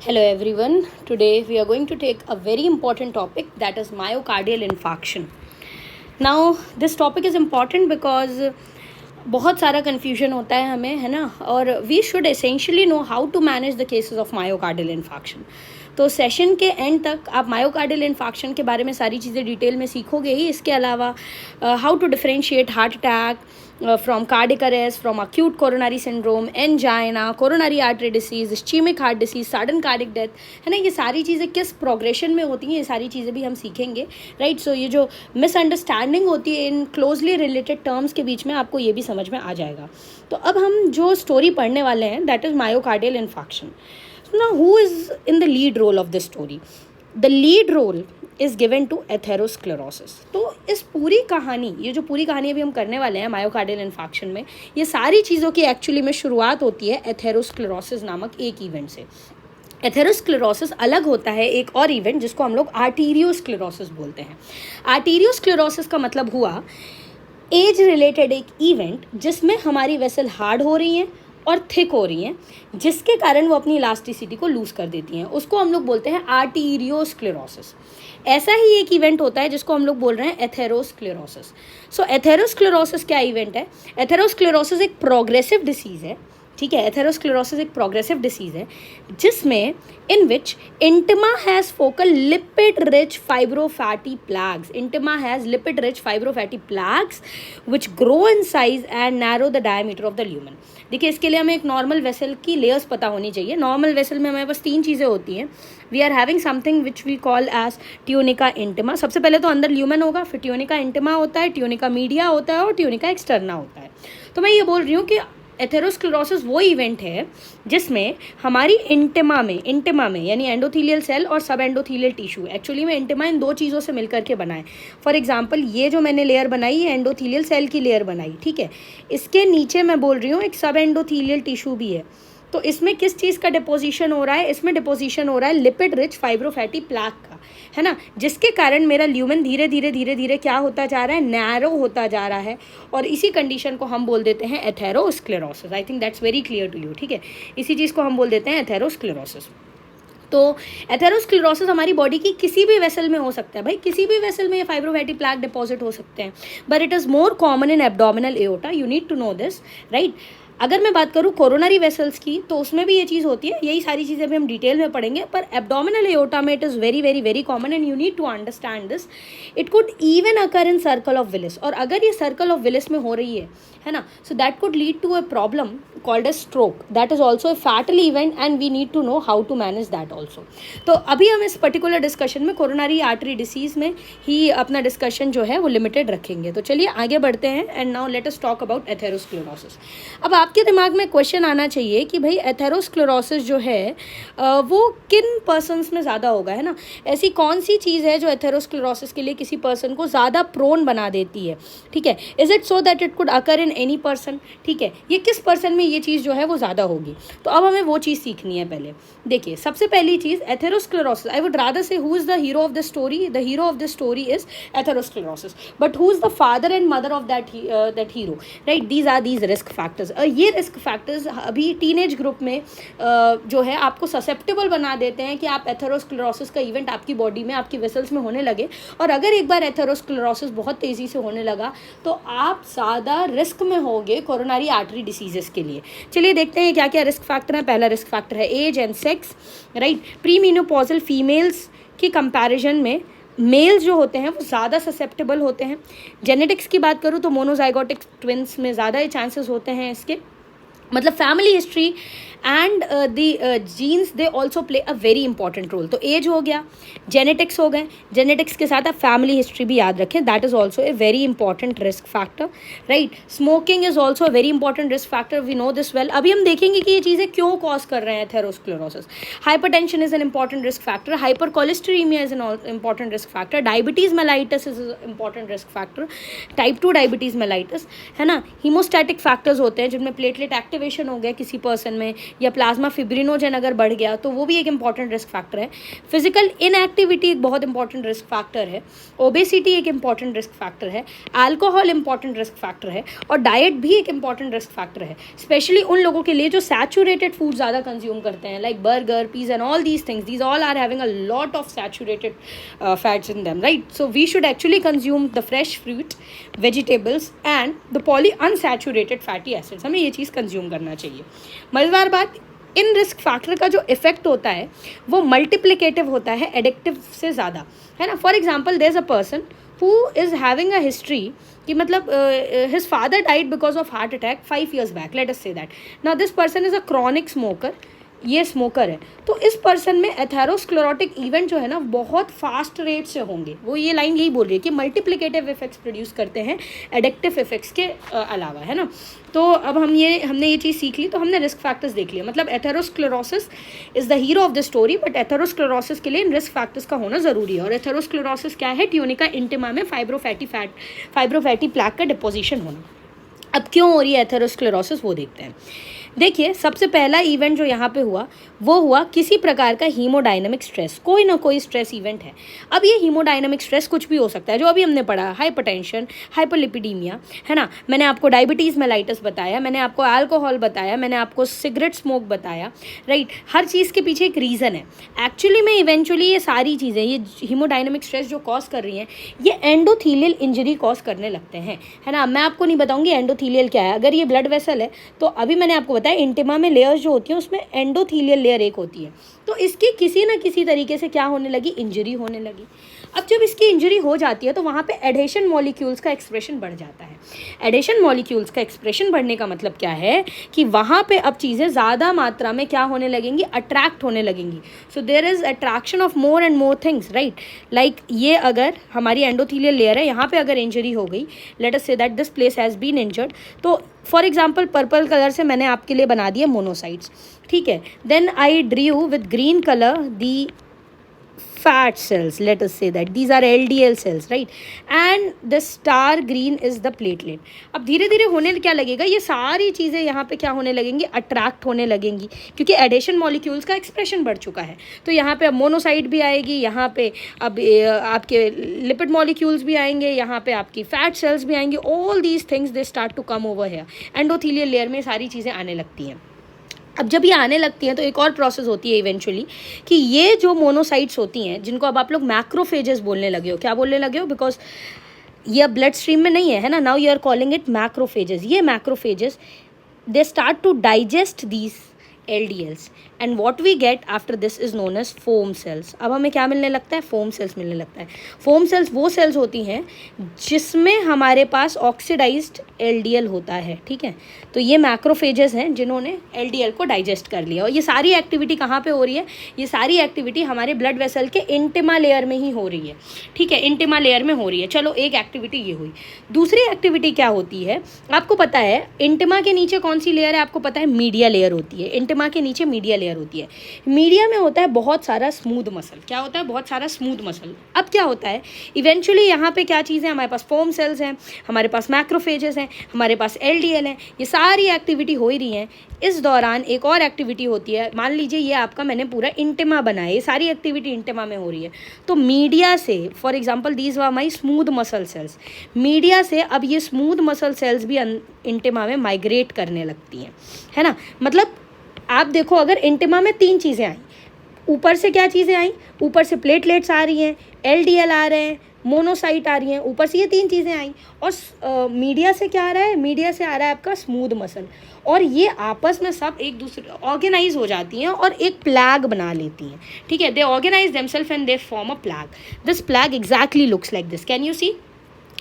Hello everyone. Today we are going to take a very important topic, that is myocardial infarction. Now this topic is important because बहुत सारा confusion होता है हमें, है ना, और we should essentially know how to manage the cases of myocardial infarction. तो session के एंड तक आप मायोकार्डियल इन्फाक्शन के बारे में सारी चीज़ें डिटेल में सीखोगे ही. इसके अलावा how to differentiate heart attack from cardiac arrest, from acute coronary syndrome, angina, coronary artery disease, ischemic heart disease, sudden cardiac death, है ना. ये सारी चीज़ें किस प्रोग्रेशन में होती हैं, ये सारी चीज़ें भी हम सीखेंगे, राइट. सो ये जो मिसअंडरस्टैंडिंग होती है इन क्लोजली रिलेटेड टर्म्स के बीच में, आपको ये भी समझ में आ जाएगा. तो अब हम जो स्टोरी पढ़ने वाले हैं, that is myocardial infarction. Now who is in the lead role of this story? The lead role is given to atherosclerosis. तो इस पूरी कहानी, ये जो पूरी कहानी अभी हम करने वाले हैं मायोकार्डियल इन्फाक्शन में, ये सारी चीज़ों की एक्चुअली में शुरुआत होती है एथेरोस्क्लेरोसिस नामक एक इवेंट से. एथेरोस्क्लेरोसिस अलग होता है एक और इवेंट जिसको हम लोग आर्टीरियोस्क्लेरोसिस बोलते हैं. आर्टीरियोस्क्लेरोसिस का मतलब हुआ एज रिलेटेड एक इवेंट जिसमें हमारी वेसल हार्ड हो रही हैं और थिक हो रही हैं, जिसके कारण वो अपनी इलास्टिसिटी को लूज़ कर देती हैं. उसको हम लोग बोलते हैं आर्टीरियोस्क्लेरोसिस. ऐसा ही एक इवेंट होता है जिसको हम लोग बोल रहे हैं एथेरोस्क्लेरोसिस. सो एथेरोस्क्लेरोसिस क्या इवेंट है? एथेरोस्क्लेरोसिस एक प्रोग्रेसिव डिसीज़ है, ठीक है. एथेरोस्क्लेरोसिस एक प्रोग्रेसिव डिसीज़ है जिसमें in which intima has focal lipid rich fibrofatty plaques. Intima has lipid rich fibrofatty plaques which grow in size and narrow the diameter of the lumen. देखिए, इसके लिए हमें एक नॉर्मल वेसल की layers पता होनी चाहिए. नॉर्मल वेसल में हमारे पास 3 चीज़ें होती हैं. We are having something which we call as tunica intima. सबसे पहले तो अंदर ल्यूमन होगा, फिर ट्यूनिका इंटिमा होता है, ट्यूनिका मीडिया होता है और ट्यूनिका एक्सटर्ना होता है. तो मैं ये बोल रही हूँ कि एथेरोस्क्लेरोसिस वो इवेंट है जिसमें हमारी इंटिमा में यानी एंडोथीलियल सेल और सब एंडोथीलियल टिश्यू, एक्चुअली में इंटिमा इन 2 चीज़ों से मिलकर के बना है. फॉर एग्जांपल, ये जो मैंने लेयर बनाई, ये एंडोथीलियल सेल की लेयर बनाई, ठीक है. इसके नीचे मैं बोल रही हूँ एक सब एंडोथीलियल टिश्यू भी है. तो इसमें किस चीज़ का डिपोजिशन हो रहा है? इसमें डिपोजिशन हो रहा है लिपिड रिच फाइब्रोफैटी प्लैक का, है ना, जिसके कारण मेरा ल्यूमन धीरे धीरे क्या होता जा रहा है? नैरो होता जा रहा है. और इसी कंडीशन को हम बोल देते हैं atherosclerosis. I think that's very clear to you, ठीक है. इसी चीज़ को हम बोल देते हैं एथेरोस्क्लेरोसिस. तो एथेरोस्क्लेरोसिस हमारी बॉडी की किसी भी वेसल में हो सकता है. भाई, किसी भी वेसल में ये फाइब्रोफैटी प्लैक डिपॉजिट हो सकते हैं, but it is more common in abdominal aorta. You need to know this, right. अगर मैं बात करूँ कोरोनरी वेसल्स की, तो उसमें भी ये चीज़ होती है. यही सारी चीज़ें भी हम डिटेल में पढ़ेंगे, पर एब्डोमिनल एओर्टा में it is very very very common and you need to understand this. It could even occur in circle of Willis. और अगर ये सर्कल ऑफ विलिस में हो रही है ना, so that could lead to a problem called a stroke. That is also a fatal event and we need to know how to manage that also. तो अभी हम इस पर्टिकुलर डिस्कशन में कोरोनरी आर्टरी डिसीज़ में ही अपना discussion जो है वो लिमिटेड रखेंगे. तो चलिए आगे बढ़ते हैं and now let us talk about atherosclerosis. अब आपके दिमाग में क्वेश्चन आना चाहिए कि भाई एथेरोस्क्लेरोसिस जो है वो किन पर्सन्स में ज़्यादा होगा, है ना. ऐसी कौन सी चीज़ है जो एथेरोस्क्लेरोसिस के लिए किसी पर्सन को ज़्यादा प्रोन बना देती है, ठीक है. Is it so that it could occur in any person, ठीक है. ये किस पर्सन में ये चीज़ जो है वो ज़्यादा होगी. तो अब हमें वो चीज़ सीखनी है. पहले देखिए, सबसे पहली चीज़ atherosclerosis, I would rather say who is the hero of the story. The hero of the story is atherosclerosis, but who is the father and mother of that hero, right. These are these risk factors. ये risk factors अभी teenage group में जो है आपको susceptible बना देते हैं कि आप एथेरोस्क्लेरोसिस का इवेंट आपकी बॉडी में, आपकी वेसल्स में होने लगे. और अगर एक बार एथेरोस्क्लेरोसिस बहुत तेज़ी से होने लगा तो आप ज़्यादा रिस्क में होगे कोरोनरी आर्टरी डिसीजेस के लिए. चलिए देखते हैं क्या क्या रिस्क फैक्टर है. पहला रिस्क फैक्टर है age and sex, right. Premenopausal females की कंपैरिजन में मेल्स जो होते हैं वो ज़्यादा ससेप्टेबल होते हैं. जेनेटिक्स की बात करूँ तो मोनोजाइगोटिक ट्विंस में ज़्यादा चांसेस होते हैं इसके. मतलब family history and the genes they also play a very important role. तो एज हो गया, जेनेटिक्स हो गए, जेनेटिक्स के साथ आप फैमिली हिस्ट्री भी याद रखें. That is also a very important risk factor, right. Smoking is also a very important risk factor. We know this well. अभी हम देखेंगे कि ये चीज़ें क्यों कॉज कर रहे हैं atherosclerosis. Hypertension is an important risk factor. Hypercholesterolemia is an important risk factor. Diabetes mellitus is important risk factor. Type 2 diabetes mellitus, है ना. हीमोस्टैटिक फैक्टर्स होते हैं जिनमें प्लेटलेट एक्टिवेशन हो गया किसी पर्सन में, या प्लाज्मा फिब्रिनोजन अगर बढ़ गया तो वो भी एक इंपॉर्टेंट रिस्क फैक्टर है। फिजिकल इनएक्टिविटी एक बहुत इंपॉर्टेंट रिस्क फैक्टर है। ओबेसिटी एक इंपॉर्टेंट रिस्क फैक्टर है। अल्कोहल इंपॉर्टेंट रिस्क फैक्टर है। और डाइट भी एक इंपॉर्टेंट रिस्क फैक्टर है, स्पेशली उन लोगों के लिए जो सैचुरेटेड फूड ज़्यादा कंज्यूम करते हैं, like burger, pizza and all these things, these all are having a lot of saturated fats in them, right? So we should actually consume the fresh fruit, vegetables and the poly unsaturated fatty acids. हमें ये चीज़ consume करना चाहिए। मज़ेदार बात, in risk factor का जो effect होता है वो मल्टीप्लिकेटिव होता है एडिक्टिव से ज़्यादा, है ना। For example, there is a person who is having a history कि मतलब his father died because of heart attack 5 years back, let us say that. Now this person is a chronic smoker, ये smoker है, तो इस person में atherosclerotic event जो है ना बहुत फास्ट रेट से होंगे। वो ये लाइन यही बोल रही है कि मल्टीप्लिकेटिव इफेक्ट्स प्रोड्यूस करते हैं एडिक्टिव इफेक्ट्स के अलावा, है ना। तो अब हमने ये चीज़ सीख ली, तो हमने रिस्क फैक्टर्स देख लिया। मतलब atherosclerosis is the hero of the story, but atherosclerosis के लिए इन रिस्क फैक्टर्स का होना ज़रूरी है। और एथेरोस्क्लेरोसिस क्या है? ट्यूनिका इंटिमा में फाइब्रोफैटी प्लैक का डिपोजिशन होना। अब क्यों हो रही है एथेरोस्क्लेरोसिस, वो देखते हैं। देखिए, सबसे पहला इवेंट जो यहाँ पे हुआ वो हुआ किसी प्रकार का हीमोडायनामिक स्ट्रेस, कोई ना कोई स्ट्रेस इवेंट है। अब ये हीमोडायनामिक स्ट्रेस कुछ भी हो सकता है, जो अभी हमने पढ़ा, हाइपरटेंशन, हाइपरलिपिडीमिया, है ना। मैंने आपको डायबिटीज़ मेलाइटस बताया, मैंने आपको अल्कोहल बताया, मैंने आपको सिगरेट स्मोक बताया, राइट। हर चीज़ के पीछे एक रीज़न है। एक्चुअली में इवेंचुअली ये सारी चीज़ें, ये हीमोडायनामिक स्ट्रेस जो कॉज कर रही हैं, ये एंडोथीलियल इंजरी कॉज करने लगते हैं, है ना। मैं आपको नहीं बताऊँगी एंडोथीलियल क्या है। अगर ये ब्लड वेसल है तो अभी मैंने आपको बताया इंटिमा में लेयर्स जो होती हैं उसमें एंडोथीलियल लेयर एक होती है, तो इसकी किसी ना किसी तरीके से क्या होने लगी? इंजरी होने लगी। अब जब इसकी इंजरी हो जाती है तो वहाँ पे एडेशन मॉलिक्यूल्स का एक्सप्रेशन बढ़ जाता है। एडेशन मॉलिक्यूल्स का एक्सप्रेशन बढ़ने का मतलब क्या है कि वहाँ पे अब चीज़ें ज़्यादा मात्रा में क्या होने लगेंगी? अट्रैक्ट होने लगेंगी। So there is attraction of more and more things, right. Like ये अगर हमारी एंडोथीलियल लेयर है, यहाँ पे अगर इंजरी हो गई, let us say that this place has been injured, तो फॉर एग्जाम्पल पर्पल कलर से मैंने आपके लिए बना दिया मोनोसाइट्स, ठीक है। Then I drew with green colour the fat cells, let us say that these are LDL cells, right, and the star green is the platelet। अब धीरे धीरे होने क्या लगेगा? ये सारी चीज़ें यहाँ पे क्या होने लगेंगी? अट्रैक्ट होने लगेंगी, क्योंकि एडेशन मॉलिक्यूल्स का एक्सप्रेशन बढ़ चुका है। तो यहाँ पे अब मोनोसाइट भी आएगी, यहाँ पे अब आपके लिपिड मॉलिक्यूल्स भी आएंगे, यहाँ पे आपकी फैट सेल्स भी आएंगी। All these things they start to come over here. Endothelial layer में सारी चीज़ें आने लगती हैं। अब जब ये आने लगती हैं तो एक और प्रोसेस होती है इवेंचुअली, कि ये जो मोनोसाइट्स होती हैं, जिनको अब आप लोग मैक्रोफेजेस बोलने लगे हो, क्या बोलने लगे हो? बिकॉज ये ब्लड स्ट्रीम में नहीं है ना, now you are calling it macrophages. ये macrophages they start to digest these LDLs and what we get after this is known as foam cells। अब हमें क्या मिलने लगता है? फोम सेल्स मिलने लगता है। फोम सेल्स वो सेल्स होती हैं जिसमें हमारे पास ऑक्सीडाइज्ड LDL होता है, ठीक है। तो ये मैक्रोफेजेस हैं जिन्होंने LDL को डाइजेस्ट कर लिया। और ये सारी एक्टिविटी कहाँ पे हो रही है? ये सारी एक्टिविटी हमारे ब्लड वेसल के इंटिमा लेयर में ही हो रही है, ठीक है, इंटिमा लेयर में हो रही है। चलो, एक एक्टिविटी ये हुई। दूसरी एक्टिविटी क्या होती है? आपको पता है इंटिमा के नीचे कौन सी लेयर है? आपको पता है मीडिया लेयर होती है। इंटिमा के नीचे मीडिया लेयर होती है। मीडिया में होता है बहुत सारा स्मूथ मसल। क्या होता है? बहुत सारा स्मूथ मसल। अब क्या होता है? इवेंचुअली यहाँ पे क्या चीज़ है? हमारे पास फोम सेल्स हैं, हमारे पास मैक्रोफेजेस हैं, हमारे पास LDL हैं। ये सारी एक्टिविटी हो ही रही हैं। इस दौरान एक और एक्टिविटी होती है। मान लीजिए ये आपका मैंने पूरा इंटिमा बनाया, ये सारी एक्टिविटी इंटिमा में हो रही है। तो मीडिया से, for example these were my smooth muscle cells, media से अब ये स्मूथ मसल सेल्स भी इंटिमा में माइग्रेट करने लगती हैं, है ना। मतलब आप देखो, अगर इंटिमा में 3 चीज़ें आई, ऊपर से क्या चीज़ें आई? ऊपर से प्लेटलेट्स आ रही हैं, LDL आ रहे हैं, मोनोसाइट आ रही हैं, ऊपर से ये 3 चीज़ें आई। और मीडिया से क्या आ रहा है? मीडिया से आ रहा है आपका स्मूथ मसल। और ये आपस में सब एक दूसरे ऑर्गेनाइज हो जाती हैं और एक प्लैग बना लेती हैं, ठीक है। They organise themselves and they form a plaque. This plaque exactly looks like this. Can you see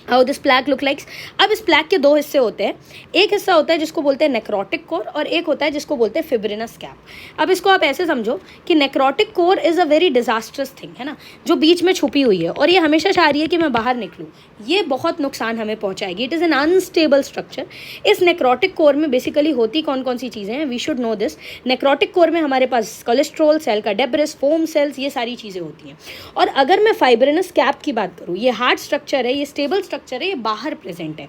how this plaque look likes? अब इस प्लैग के 2 हिस्से होते हैं। एक हिस्सा होता है जिसको बोलते हैं नेक्रोटिक कोर, और एक होता है जिसको बोलते हैं फिब्रिनस कैप। अब इसको आप ऐसे समझो कि necrotic core is a very disastrous thing, है ना, जो बीच में छुपी हुई है और ये हमेशा चाह रही है कि मैं बाहर निकलूँ। ये बहुत नुकसान हमें पहुँचाएगी। It is an unstable structure. इस नेक्रोटिक कोर में बेसिकली होती कौन कौन सी चीज़ें हैं? We should know this. Necrotic core में हमारे पास कोलेस्ट्रॉल, सेल का डेब्रिस, फोम सेल्स, ये सारी चीज़ें होती हैं। और अगर मैं फाइब्रिनस कैप की बात करूँ, ये हार्ड स्ट्रक्चर है, ये स्टेबल स्ट्रक्चर है, ये बाहर प्रेजेंट है।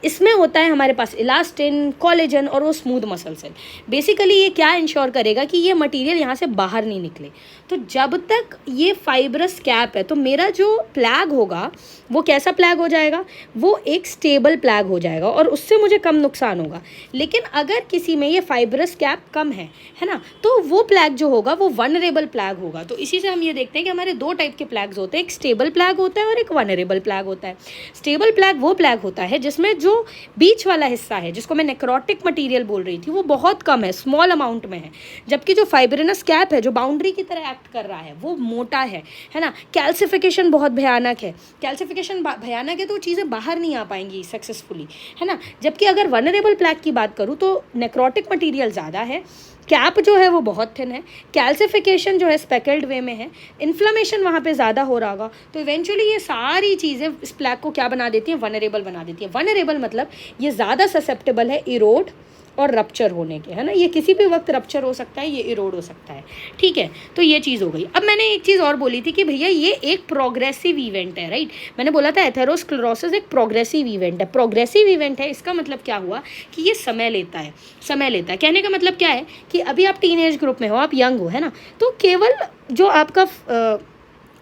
इसमें होता है हमारे पास इलास्टिन, कोलेजन और वो स्मूथ मसल सेल। बेसिकली ये क्या इंश्योर करेगा कि ये मटेरियल यहाँ से बाहर नहीं निकले। तो जब तक ये फाइब्रस कैप है तो मेरा जो प्लैग होगा वो कैसा प्लैग हो जाएगा, वो एक स्टेबल प्लैग हो जाएगा और उससे मुझे कम नुकसान होगा। लेकिन अगर किसी में ये फाइब्रस कैप कम है ना, तो वो प्लैग जो होगा वो वनरेबल प्लैग होगा। तो इसी से हम ये देखते हैं कि हमारे दो टाइप के प्लैग्स होते हैं, एक स्टेबल प्लैग होता है और एक वनरेबल प्लैग होता है। स्टेबल प्लैग वो प्लैग होता है जिसमें जो बीच वाला हिस्सा है, जिसको मैं नेक्रोटिक मटेरियल बोल रही थी, वो बहुत कम है, स्मॉल अमाउंट में है। जबकि जो फाइब्रिनस कैप है, जो बाउंड्री की तरह एक्ट कर रहा है, वो मोटा है ना। कैल्सिफिकेशन बहुत भयानक है, कैल्सिफिकेशन भयानक है तो चीज़ें बाहर नहीं आ पाएंगी सक्सेसफुली, है ना। जबकि अगर वनरेबल प्लैग की बात करूँ तो नेक्रोटिक मटेरियल ज़्यादा है, कैप जो है वो बहुत थिन है, कैल्सिफिकेशन जो है स्पेकल्ड वे में है, इन्फ्लेमेशन वहाँ पे ज़्यादा हो रहा होगा। तो इवेंचुअली ये सारी चीज़ें इस प्लैग को क्या बना देती हैं, वनरेबल बना देती है। वनरेबल मतलब ये ज़्यादा ससेप्टेबल है इरोड और रप्चर होने के, है ना। ये किसी भी वक्त रप्चर हो सकता है, ये इरोड हो सकता है, ठीक है। तो ये चीज़ हो गई। अब मैंने एक चीज़ और बोली थी कि भैया ये एक प्रोग्रेसिव इवेंट है, राइट। मैंने बोला था एथेरोस्क्लेरोसिस एक प्रोग्रेसिव इवेंट है। प्रोग्रेसिव इवेंट है, इसका मतलब क्या हुआ कि ये समय लेता है, समय लेता है। कहने का मतलब क्या है कि अभी आप टीनेज ग्रुप में हो, आप यंग हो, है ना, तो केवल जो आपका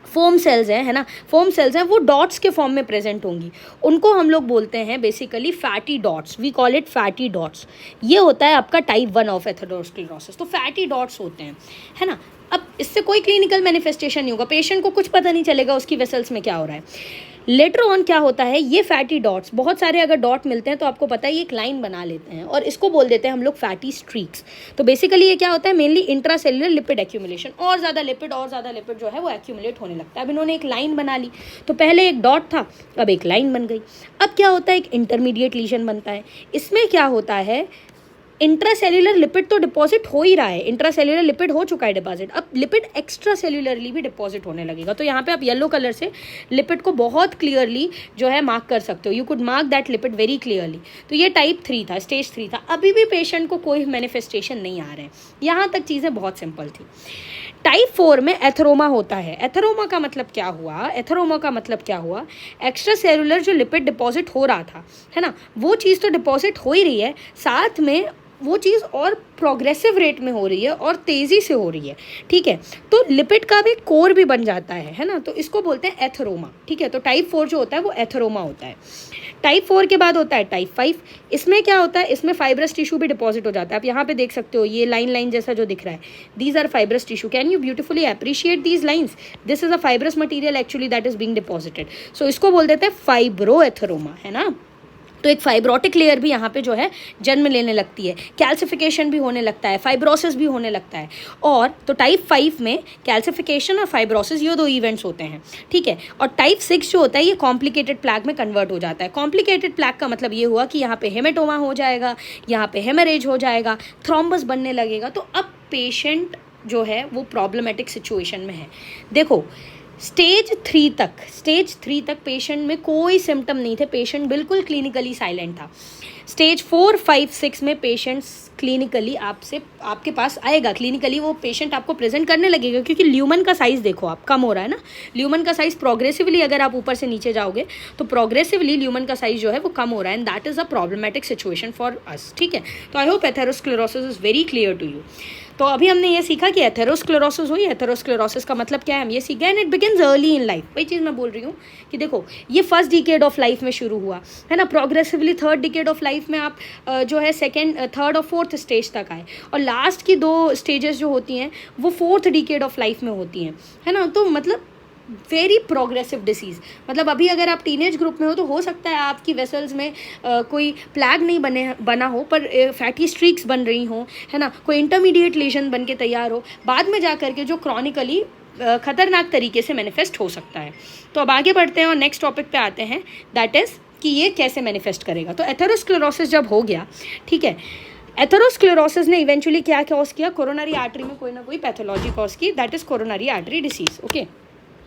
फोम सेल्स हैं, है ना, फोम सेल्स हैं, वो डॉट्स के फॉर्म में प्रेजेंट होंगी। उनको हम लोग बोलते हैं basically fatty dots, we call it fatty dots. ये होता है आपका टाइप 1 ऑफ एथेरोस्क्लेरोसिस। तो फैटी डॉट्स होते हैं, है ना। अब इससे कोई क्लिनिकल मैनिफेस्टेशन नहीं होगा, पेशेंट को कुछ पता नहीं चलेगा उसकी वेसल्स में क्या हो रहा है। लेटर ऑन क्या होता है, ये फैटी डॉट्स, बहुत सारे अगर डॉट मिलते हैं तो आपको पता है ये एक लाइन बना लेते हैं और इसको बोल देते हैं हम लोग फैटी स्ट्रीक्स। तो बेसिकली ये क्या होता है, मेनली इंट्रासेल्युलर लिपिड एक्यूमुलेशन, और ज़्यादा लिपिड जो है वो एक्यूमुलेट होने लगता है। अब इन्होंने एक लाइन बना ली, तो पहले एक डॉट था, अब एक लाइन बन गई। अब क्या होता है, एक इंटरमीडिएट लीजन बनता है। इसमें क्या होता है, इंट्रासेल्युलर लिपिड तो डिपॉजिट हो ही रहा है, इंट्रासेल्युलर लिपिड हो चुका है डिपॉजिट, अब लिपिड एक्स्ट्रा सेल्युलरली भी डिपॉजिट होने लगेगा। तो यहाँ पे आप येलो कलर से लिपिड को बहुत क्लियरली जो है मार्क कर सकते हो, you could mark that lipid very clearly. तो ये टाइप 3 था, स्टेज 3 था। अभी भी पेशेंट को कोई मैनिफेस्टेशन नहीं आ रहे हैं, यहाँ तक चीज़ें बहुत सिंपल थी। टाइप 4 में एथेरोमा होता है। एथेरोमा का मतलब क्या हुआ, एथेरोमा का मतलब क्या हुआ, एक्स्ट्रा सेलुलर जो लिपिड डिपॉजिट हो रहा था, है ना, वो चीज़ तो डिपॉजिट हो ही रही है, साथ में वो चीज़ और प्रोग्रेसिव रेट में हो रही है और तेज़ी से हो रही है, ठीक है। तो लिपिड का भी कोर भी बन जाता है ना, तो इसको बोलते हैं एथेरोमा, ठीक है। तो टाइप 4 जो होता है वो एथेरोमा होता है। टाइप 4 के बाद होता है टाइप 5। इसमें क्या होता है, इसमें फाइब्रस टिश्यू भी डिपॉजिट हो जाता है। आप यहाँ पे देख सकते हो, ये लाइन जैसा जो दिख रहा है, these are fibrous tissue. Can you beautifully appreciate these lines, this is a fibrous material actually that is being deposited. So इसको बोल देते हैं फाइब्रो एथेरोमा, है ना। तो एक फाइब्रोटिक लेयर भी यहाँ पे जो है जन्म लेने लगती है, कैल्सिफिकेशन भी होने लगता है, फाइब्रोसिस भी होने लगता है। और तो टाइप 5 में कैल्सिफिकेशन और फाइब्रोसिस ये दो इवेंट्स होते हैं, ठीक है। और टाइप 6 जो होता है ये कॉम्प्लिकेटेड प्लैग में कन्वर्ट हो जाता है। कॉम्प्लिकेटेड प्लैग का मतलब ये हुआ कि यहाँ पे हेमेटोमा हो जाएगा, यहाँ पे हेमरेज हो जाएगा, थ्रोम्बस बनने लगेगा। तो अब पेशेंट जो है वो प्रॉब्लमेटिक सिचुएशन में है। देखो स्टेज 3 तक पेशेंट में कोई सिम्टम नहीं थे, पेशेंट बिल्कुल क्लिनिकली साइलेंट था। स्टेज 4, 5, 6 में पेशेंट्स क्लिनिकली आपके पास आएगा, क्लिनिकली वो पेशेंट आपको प्रेजेंट करने लगेगा, क्योंकि ल्यूमन का साइज़ देखो आप कम हो रहा है ना। ल्यूमन का साइज़ प्रोग्रेसिवली अगर आप ऊपर से नीचे जाओगे तो प्रोग्रेसिवली ल्यूमन का साइज़ जो है वो कम हो रहा है, and that is a problematic situation for us, ठीक है। तो I hope atherosclerosis is very clear to you. तो अभी हमने ये सीखा कि एथेरोस्क्लेरोसिस हुई, एथेरोस्क्लेरोसिस का मतलब क्या है हम ये सीख गए, and it begins early in life. वही चीज़ मैं बोल रही हूँ कि देखो ये फर्स्ट डिकेड ऑफ लाइफ में शुरू हुआ, है ना, progressively third decade of life में आप जो है सेकेंड, थर्ड और फोर्थ स्टेज तक आए, और लास्ट की 2 स्टेजेस जो होती हैं वो फोर्थ डिकेड ऑफ लाइफ में होती हैं, है ना। तो मतलब वेरी प्रोग्रेसिव डिसीज़, मतलब अभी अगर आप टीनेज ग्रुप में हो तो हो सकता है आपकी वेसल्स में कोई प्लैग नहीं बना हो, पर फैटी स्ट्रीक्स बन रही हों, है ना, कोई इंटरमीडिएट लेजन बन के तैयार हो, बाद में जा कर के जो क्रॉनिकली ख़तरनाक तरीके से मैनिफेस्ट हो सकता है। तो अब आगे बढ़ते हैं और नेक्स्ट टॉपिक पे आते हैं, दैट इज़ कि ये कैसे मैनिफेस्ट करेगा। तो एथेरोस्क्लेरोसिस जब हो गया, ठीक है, एथेरोस्क्लेरोसिस ने इवेंचुअली क्या कॉज किया, कोरोनरी आर्टरी में कोई ना कोई पैथोलॉजी कॉज की, that is coronary artery disease, okay.